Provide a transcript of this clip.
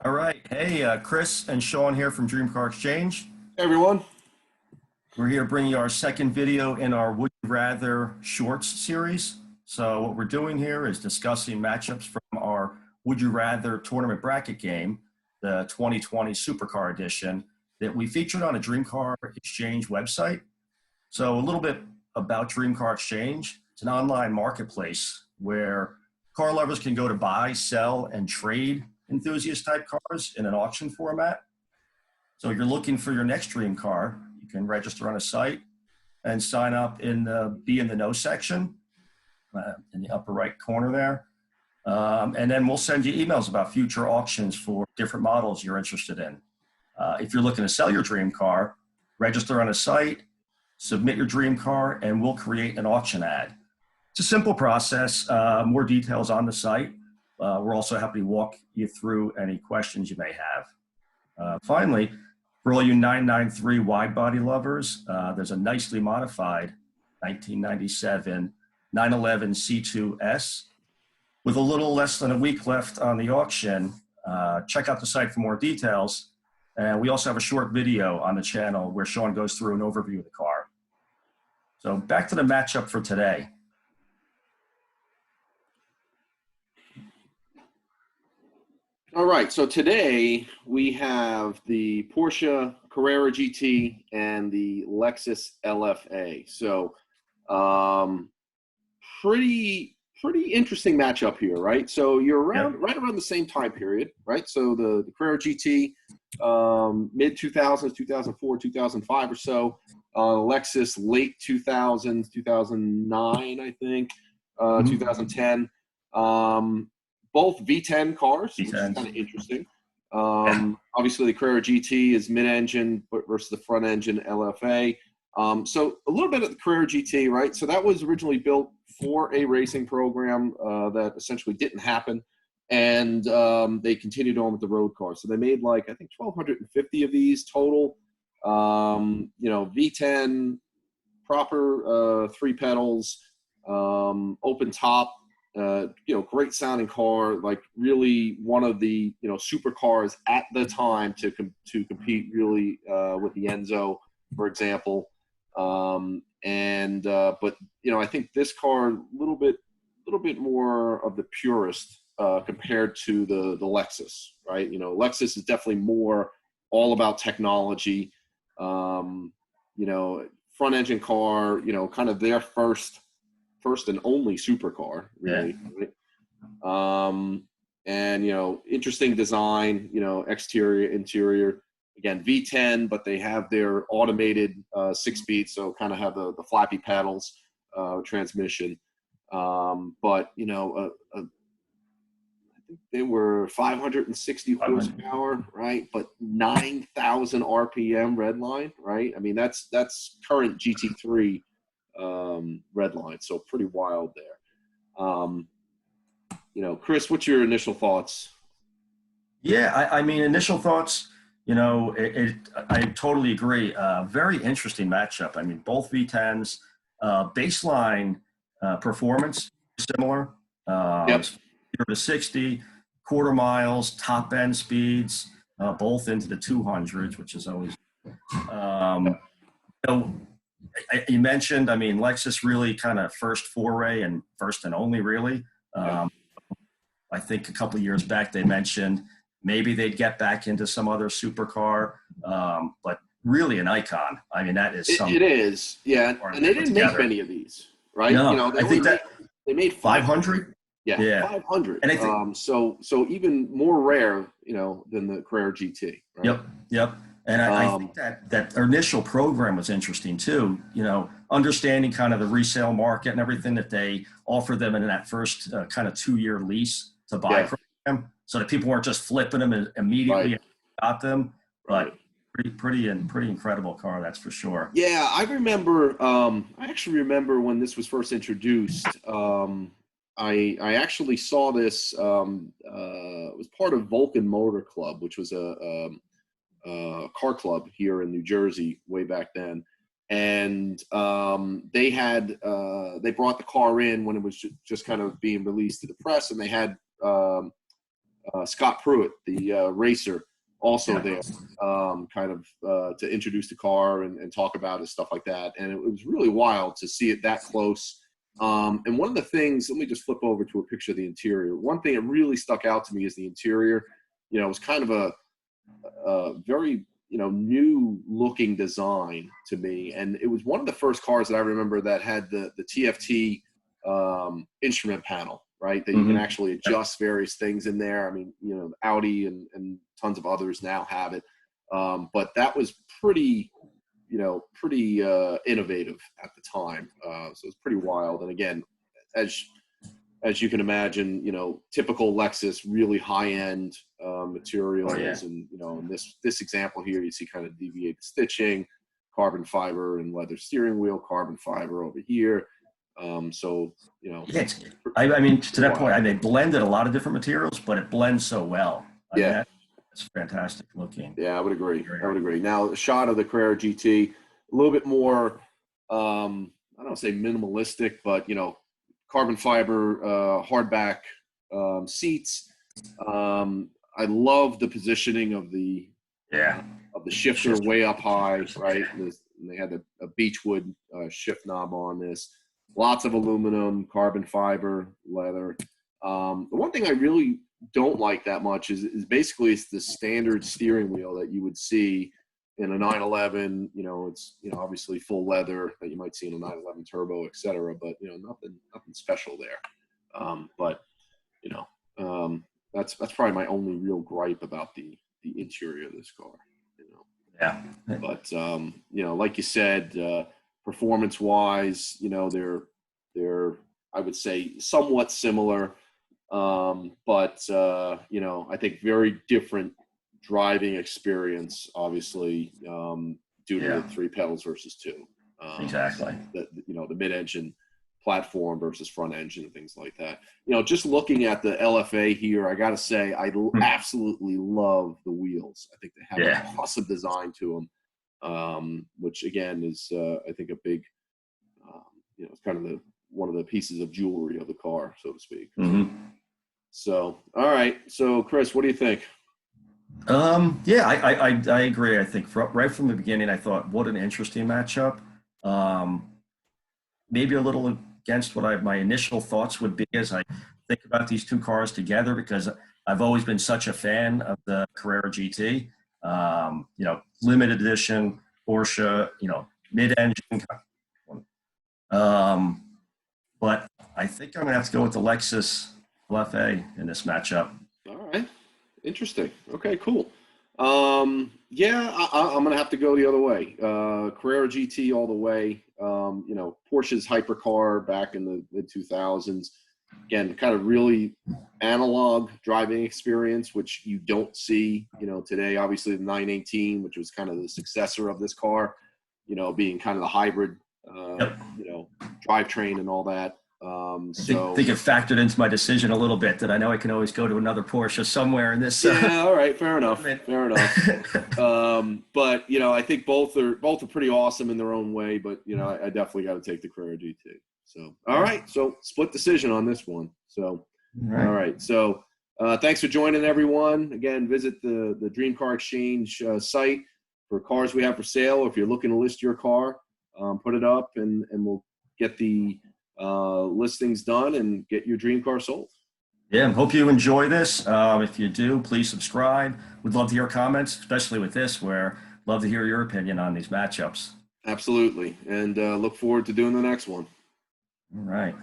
All right. Hey, Chris and Sean here from Dream Car Exchange. Hey everyone. We're here bringing you our second video in our Would You Rather Shorts series. So what we're doing here is discussing matchups from our Would You Rather tournament bracket game, the 2020 Supercar edition that we featured on a Dream Car Exchange website. So a little bit about Dream Car Exchange. It's an online marketplace where car lovers can go to buy, sell, and trade enthusiast type cars in an auction format. So if you're looking for your next dream car, you can register on a site and sign up in the Be in the Know section in the upper right corner there. And then we'll send you emails about future auctions for different models you're interested in. If you're looking to sell your dream car, register on a site, submit your dream car, and we'll create an auction ad. It's a simple process, more details on the site. We're also happy to walk you through any questions you may have. Finally, for all you 993 wide body lovers, there's a nicely modified 1997 911 C2S. With a little less than a week left on the auction, check out the site for more details. And we also have a short video on the channel where Sean goes through an overview of the car. So back to the matchup for today. All right, so today we have the Porsche Carrera GT and the Lexus LFA. So pretty interesting matchup here, right? So you're right around the same time period, right? So the Carrera GT, mid 2000s, 2004, 2005 or so. Lexus late 2000s, 2009, I think, 2010. Both V10 cars, which is kind of interesting. Obviously, the Carrera GT is mid-engine versus the front-engine LFA. So a little bit of the Carrera GT, right? So that was originally built for a racing program that essentially didn't happen, and they continued on with the road cars. So they made like, I think, 1,250 of these total. V10, proper 3 pedals, open top. Great sounding car, like really one of the, supercars at the time to compete really with the Enzo, for example. But I think this car a little bit more of the purist compared to the Lexus, right? Lexus is definitely more all about technology. Front engine car, kind of their first and only supercar, really. Yeah. Right? Interesting design, exterior, interior. Again, V10, but they have their automated 6-speed, so kind of have the flappy pedals, transmission. I think they were 560 horsepower, right? But 9,000 RPM redline, right? I mean, that's current GT3 red line, so pretty wild there. Chris, what's your initial thoughts? Yeah, I mean, initial thoughts, I totally agree. Very interesting matchup. I mean, both V10s, baseline performance similar. 0 to 60, quarter miles, top end speeds, both into the 200s, which is always. You mentioned, I mean, Lexus really kind of first foray and first and only, really. I think a couple of years back they mentioned maybe they'd get back into some other supercar, but really an icon. I mean, that is something. It is, yeah. And they didn't make many of these, right? No, I think they made 500. Yeah, 500. And I think, so even more rare, than the Carrera GT. Right? Yep. And I think that initial program was interesting too, understanding kind of the resale market and everything that they offered them in that first kind of 2-year lease to buy program, so that people weren't just flipping them immediately and got them. But pretty incredible car, that's for sure. Yeah, I remember. I actually remember when this was first introduced. I actually saw this. It was part of Vulcan Motor Club, which was a car club here in New Jersey way back then, and they brought the car in when it was just kind of being released to the press, and they had Scott Pruitt, the racer, also Yeah. there, kind of to introduce the car and talk about it, stuff like that. And it was really wild to see it that close. And one of the things, let me just flip over to a picture of the interior. One thing that really stuck out to me is the interior. It was kind of a very, new looking design to me. And it was one of the first cars that I remember that had the TFT instrument panel, right? That you can actually adjust various things in there. I mean, Audi and tons of others now have it. But that was pretty innovative at the time. So it's pretty wild. And again, as you can imagine, typical Lexus, really high-end materials. Oh, yeah. And, in this example here, you see kind of deviated stitching, carbon fiber and leather steering wheel, carbon fiber over here. Yeah, I mean, to that point, they blended a lot of different materials, but it blends so well. I mean, that's fantastic looking. Yeah, I would agree. Now, a shot of the Carrera GT, a little bit more, I don't want to say minimalistic, but, carbon fiber, hardback seats. I love the positioning of the shifter way up high, right? And they had a beechwood shift knob on this. Lots of aluminum, carbon fiber, leather. The one thing I really don't like that much is basically it's the standard steering wheel that you would see in a 911. It's obviously full leather that you might see in a 911 turbo, etc. But nothing special there. That's probably my only real gripe about the interior of this car. Yeah. But like you said, performance-wise, they're I would say somewhat similar, but I think very different driving experience, obviously, due to the 3 pedals versus 2. Exactly. The mid-engine platform versus front engine and things like that. Just looking at the LFA here, I got to say I absolutely love the wheels. I think they have an awesome design to them, which again is I think a big, it's kind of one of the pieces of jewelry of the car, so to speak. So, all right. So, Chris, what do you think? Yeah, I agree. I think right from the beginning, I thought, what an interesting matchup. Maybe a little against what my initial thoughts would be as I think about these two cars together, because I've always been such a fan of the Carrera GT. Limited edition Porsche, mid-engine. But I think I'm going to have to go with the Lexus LFA in this matchup. All right. Interesting. Okay, cool. I'm going to have to go the other way. Carrera GT all the way. Porsche's hypercar back in the mid-2000s. Again, kind of really analog driving experience, which you don't see, today. Obviously, the 918, which was kind of the successor of this car, being kind of the hybrid, drivetrain and all that. I think it factored into my decision a little bit that I know I can always go to another Porsche somewhere in this. Yeah, all right, fair enough. But I think both are pretty awesome in their own way. But I definitely got to take the Carrera GT. So all right, so split decision on this one. So all right, so thanks for joining, everyone. Again, visit the Dream Car Exchange site for cars we have for sale. Or if you're looking to list your car, put it up, and we'll get the listings done and get your dream car sold. Yeah, hope you enjoy this. If you do, please subscribe. We'd love to hear comments, especially with this, where love to hear your opinion on these matchups. Absolutely, and look forward to doing the next one. All right.